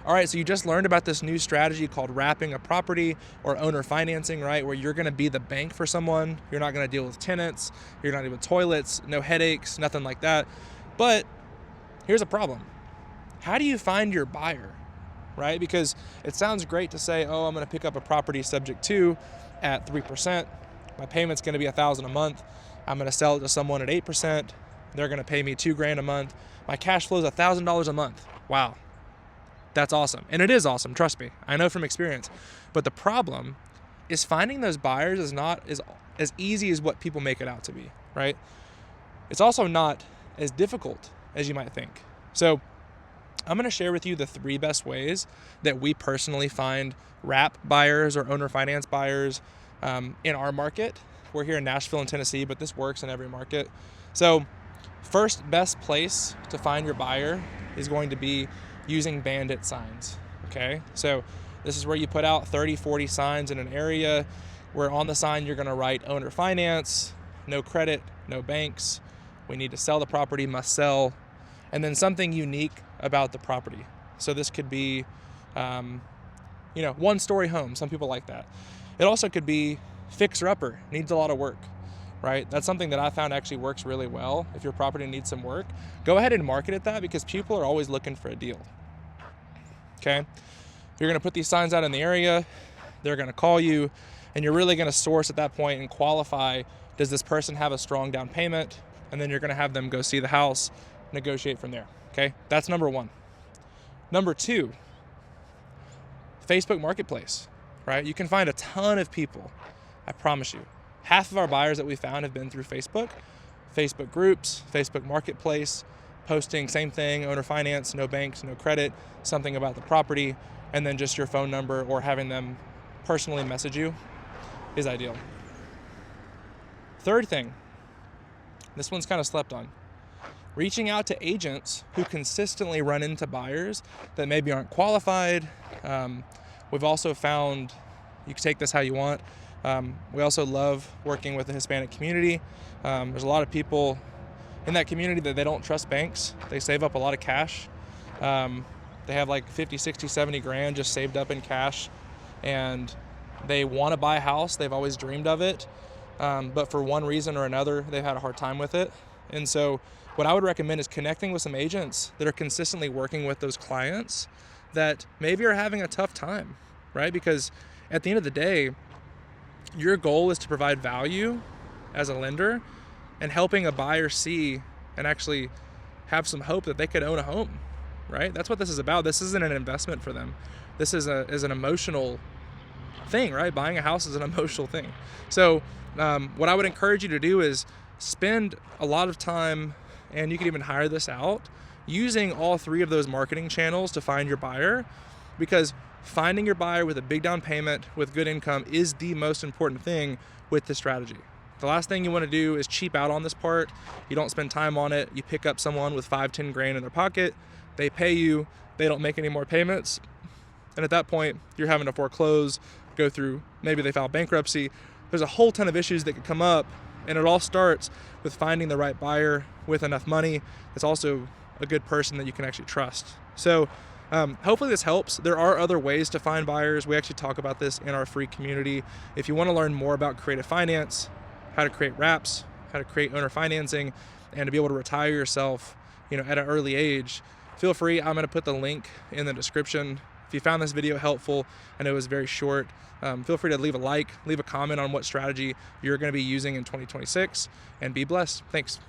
All right, so you just learned about this new strategy called wrapping a property or owner financing, right? Where you're gonna be the bank for someone. You're not gonna deal with tenants, you're not dealing with toilets, no headaches, nothing like that. But here's a problem. How do you find your buyer, right? Because it sounds great to say, oh, I'm gonna pick up a property subject to at 3%. My payment's gonna be $1,000 a month. I'm gonna sell it to someone at 8%. They're gonna pay me $2,000 a month. My cash flow is $1,000 a month. Wow. That's awesome. And it is awesome, trust me. I know from experience. But the problem is finding those buyers is not as easy as what people make it out to be, right? It's also not as difficult as you might think. So I'm going to share with you the 3 best ways that we personally find wrap buyers or owner finance buyers in our market. We're here in Nashville and Tennessee, but this works in every market. So first best place to find your buyer is going to be using bandit signs, okay? So this is where you put out 30, 40 signs in an area where on the sign you're gonna write owner finance, no credit, no banks, we need to sell the property, must sell, and then something unique about the property. So this could be, 1-story home. Some people like that. It also could be fixer-upper, needs a lot of work, right? That's something that I found actually works really well. If your property needs some work, go ahead and market it that because people are always looking for a deal. Okay? You're going to put these signs out in the area, they're going to call you, and you're really going to source at that point and qualify, does this person have a strong down payment? And then you're going to have them go see the house, negotiate from there. Okay? That's number 1. Number 2, Facebook Marketplace, right? You can find a ton of people, I promise you. Half of our buyers that we found have been through Facebook groups, Facebook Marketplace, posting same thing, owner finance, no banks, no credit, something about the property, and then just your phone number or having them personally message you is ideal. Third thing, this one's kind of slept on. Reaching out to agents who consistently run into buyers that maybe aren't qualified. We've also found, you can take this how you want, we also love working with the Hispanic community. There's a lot of people in that community that they don't trust banks. They save up a lot of cash. They have like 50, 60, 70 grand just saved up in cash, and they want to buy a house. They've always dreamed of it, but for one reason or another, they've had a hard time with it. And so what I would recommend is connecting with some agents that are consistently working with those clients that maybe are having a tough time, right? Because at the end of the day, your goal is to provide value as a lender and helping a buyer see and actually have some hope that they could own a home, right? That's what this is about. This isn't an investment for them. This is an emotional thing, right? Buying a house is an emotional thing. So what I would encourage you to do is spend a lot of time, and you can even hire this out, using all 3 of those marketing channels to find your buyer, because finding your buyer with a big down payment with good income is the most important thing with this strategy. The last thing you want to do is cheap out on this part. You don't spend time on it. You pick up someone with 5-10 grand in their pocket. They pay you. They don't make any more payments. And at that point, you're having to foreclose, go through, maybe they file bankruptcy. There's a whole ton of issues that could come up. And it all starts with finding the right buyer with enough money that's also a good person that you can actually trust. So hopefully this helps. There are other ways to find buyers. We actually talk about this in our free community. If you want to learn more about creative finance, how to create wraps, how to create owner financing, and to be able to retire yourself, at an early age, feel free. I'm going to put the link in the description. If you found this video helpful, I know it was very short, feel free to leave a like, leave a comment on what strategy you're going to be using in 2026, and be blessed. Thanks.